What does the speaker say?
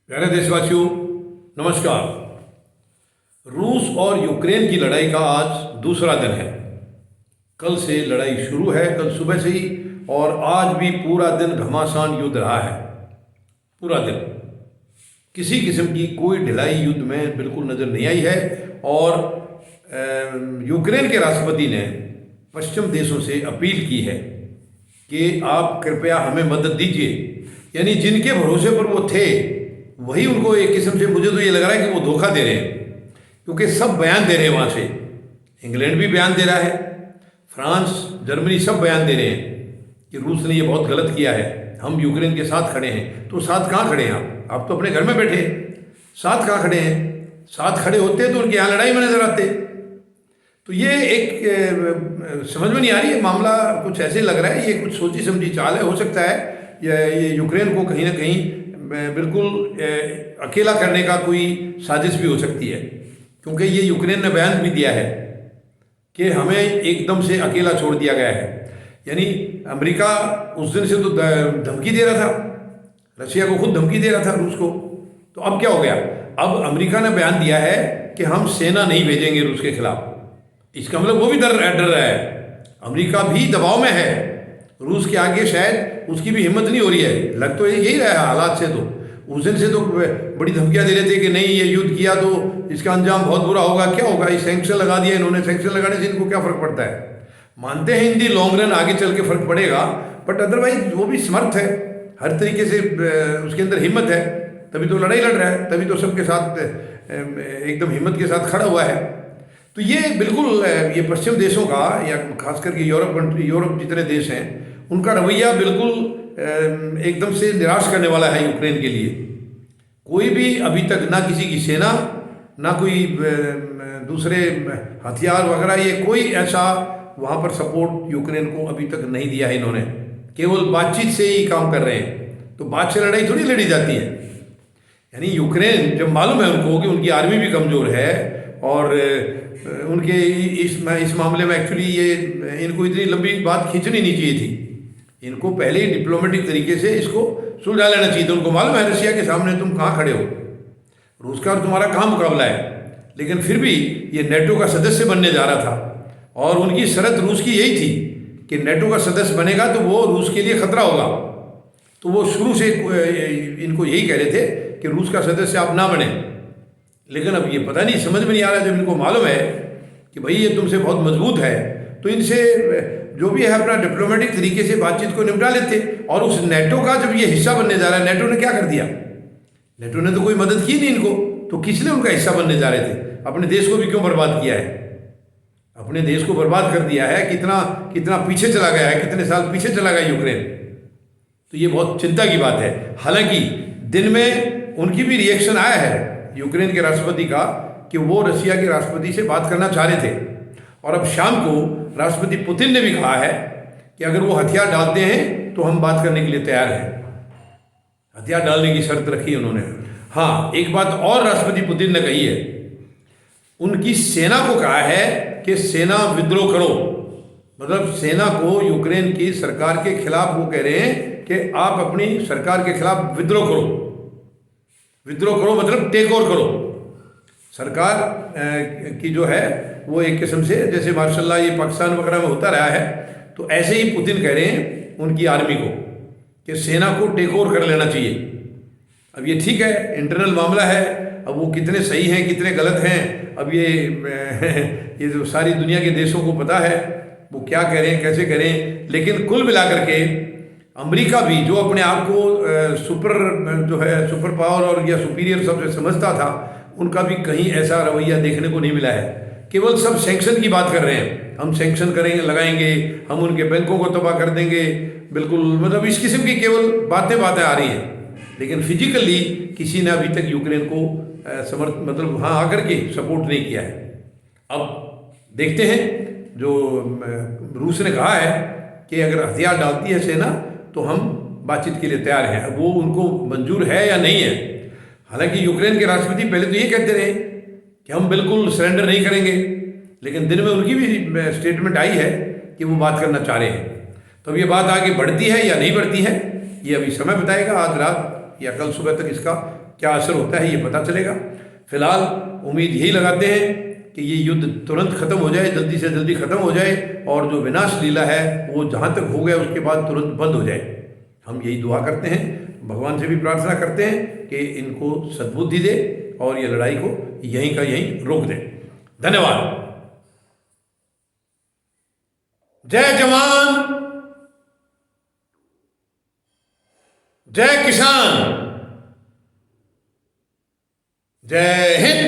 प्यारे देशवासियों, नमस्कार। रूस और यूक्रेन की लड़ाई का आज दूसरा दिन है। कल से लड़ाई शुरू है, कल सुबह से ही, और आज भी पूरा दिन घमासान युद्ध रहा है। पूरा दिन किसी किस्म की कोई ढिलाई युद्ध में बिल्कुल नज़र नहीं आई है। और यूक्रेन के राष्ट्रपति ने पश्चिम देशों से अपील की है कि आप कृपया हमें मदद दीजिए। यानी जिनके भरोसे पर वो थे वही उनको एक किस्म से, मुझे तो ये लग रहा है कि वो धोखा दे रहे हैं, क्योंकि सब बयान दे रहे हैं वहाँ से। इंग्लैंड भी बयान दे रहा है, फ्रांस, जर्मनी सब बयान दे रहे हैं कि रूस ने ये बहुत गलत किया है, हम यूक्रेन के साथ खड़े हैं। तो साथ कहाँ खड़े हैं आप तो अपने घर में बैठे हैं, साथ कहाँ खड़े हैं? साथ खड़े होते तो उनके यहाँ लड़ाई में नजर आते। तो ये एक समझ में नहीं आ रही है, मामला कुछ ऐसे लग रहा है, ये कुछ सोची समझी चाल है। हो सकता है ये यूक्रेन को कहीं ना कहीं बिल्कुल अकेला करने का कोई साजिश भी हो सकती है, क्योंकि ये यूक्रेन ने बयान भी दिया है कि हमें एकदम से अकेला छोड़ दिया गया है। यानी अमेरिका उस दिन से तो धमकी दे रहा था, रशिया को खुद धमकी दे रहा था रूस को। तो अब क्या हो गया? अब अमेरिका ने बयान दिया है कि हम सेना नहीं भेजेंगे रूस के खिलाफ। इसका मतलब वो भी डर रहा है, अमेरिका भी दबाव में है। रूस के आगे शायद उसकी भी हिम्मत नहीं हो रही है, लग तो यही रहा है हालात से। तो उस दिन से तो बड़ी धमकियां दे रहे थे कि नहीं, ये युद्ध किया तो इसका अंजाम बहुत बुरा होगा। क्या होगा? ये सैंक्शन लगा दिया इन्होंने। सैंक्शन लगाने से इनको क्या फर्क पड़ता है? मानते हैं इन दी लॉन्ग रन आगे चल के फर्क पड़ेगा, बट अदरवाइज वो भी समर्थ है, हर तरीके से उसके अंदर हिम्मत है, तभी तो लड़ाई लड़ रहा है, तभी तो सबके साथ एकदम हिम्मत के साथ खड़ा हुआ है। तो ये बिल्कुल ये पश्चिम देशों का, या खास करके यूरोप जितने देश हैं, उनका रवैया बिल्कुल एकदम से निराश करने वाला है यूक्रेन के लिए। कोई भी अभी तक ना किसी की सेना, ना कोई दूसरे हथियार वगैरह, ये कोई ऐसा वहाँ पर सपोर्ट यूक्रेन को अभी तक नहीं दिया है इन्होंने। केवल बातचीत से ही काम कर रहे हैं। तो बात से लड़ाई थोड़ी लड़ी जाती है। यानी यूक्रेन, जब मालूम है उनको कि उनकी आर्मी भी कमज़ोर है और उनके इस मामले में एक्चुअली ये इनको इतनी लंबी बात खींचनी नहीं चाहिए थी। इनको पहले ही डिप्लोमेटिक तरीके से इसको सुलझा लेना चाहिए था। उनको मालूम है रशिया के सामने तुम कहाँ खड़े हो, रूस का और तुम्हारा कहाँ मुकाबला है। लेकिन फिर भी ये नेटो का सदस्य बनने जा रहा था, और उनकी शर्त रूस की यही थी कि नेटो का सदस्य बनेगा तो वो रूस के लिए खतरा होगा। तो वो शुरू से इनको यही कह रहे थे कि रूस का सदस्य आप ना बने। लेकिन अब ये पता नहीं, समझ में नहीं आ रहा। जब इनको मालूम है कि भाई ये तुमसे बहुत मजबूत है, तो इनसे जो भी है अपना डिप्लोमेटिक तरीके से बातचीत को निपटा लेते। और उस नेटो का जब ये हिस्सा बनने जा रहा है, नेटो ने क्या कर दिया? नेटो ने तो कोई मदद की नहीं इनको, तो किस लिए उनका हिस्सा बनने जा रहे थे? अपने देश को भी क्यों बर्बाद किया है? अपने देश को बर्बाद कर दिया है। कितना कितना पीछे चला गया है, कितने साल पीछे चला गया यूक्रेन। तो ये बहुत चिंता की बात है। हालांकि दिन में उनकी भी रिएक्शन आया है यूक्रेन के राष्ट्रपति का, कि वो रशिया के राष्ट्रपति से बात करना चाह रहे थे। और अब शाम को राष्ट्रपति पुतिन ने भी कहा है कि अगर वो हथियार डालते हैं तो हम बात करने के लिए तैयार हैं। हथियार डालने की शर्त रखी है उन्होंने। हाँ, एक बात और राष्ट्रपति पुतिन ने कही है, उनकी सेना को कहा है कि सेना विद्रोह करो। मतलब सेना को यूक्रेन की सरकार के खिलाफ वो कह रहे हैं कि आप अपनी सरकार के खिलाफ विद्रोह करो। विद्रोह करो मतलब टेक ओवर करो। सरकार की जो है वो एक किस्म से, जैसे मार्शल ये पाकिस्तान वगैरह में होता रहा है, तो ऐसे ही पुतिन कह रहे हैं उनकी आर्मी को कि सेना को टेक ओवर कर लेना चाहिए। अब ये ठीक है, इंटरनल मामला है, अब वो कितने सही हैं कितने गलत हैं, अब ये जो सारी दुनिया के देशों को पता है वो क्या कह रहे हैं, कैसे करें। लेकिन कुल मिलाकर के अमेरिका भी, जो अपने आप को सुपर पावर और या सुपीरियर सबसे समझता था, उनका भी कहीं ऐसा रवैया देखने को नहीं मिला है। केवल सब सैंक्शन की बात कर रहे हैं, हम सैंक्शन करेंगे, लगाएंगे, हम उनके बैंकों को तबाह कर देंगे, बिल्कुल मतलब इस किस्म की केवल बातें आ रही हैं। लेकिन फिजिकली किसी ने अभी तक यूक्रेन को मतलब हाँ आकर के सपोर्ट नहीं किया है। अब देखते हैं, जो रूस ने कहा है कि अगर हथियार डालती है सेना तो हम बातचीत के लिए तैयार हैं। वो उनको मंजूर है या नहीं है। हालांकि यूक्रेन के राष्ट्रपति पहले तो ये कहते रहे कि हम बिल्कुल सरेंडर नहीं करेंगे, लेकिन दिन में उनकी भी स्टेटमेंट आई है कि वो बात करना चाह रहे हैं। तो अब ये बात आगे बढ़ती है या नहीं बढ़ती है, ये अभी समय बताएगा। आज रात या कल सुबह तक इसका क्या असर होता है ये पता चलेगा। फिलहाल उम्मीद यही लगाते हैं कि ये युद्ध तुरंत खत्म हो जाए, जल्दी से जल्दी खत्म हो जाए, और जो विनाश लीला है वो जहाँ तक हो गया उसके बाद तुरंत बंद हो जाए। हम यही दुआ करते हैं, भगवान से भी प्रार्थना करते हैं कि इनको सद्बुद्धि दे और ये लड़ाई को यहीं का यहीं रोक दे। धन्यवाद। जय जवान, जय किसान, जय हिंद।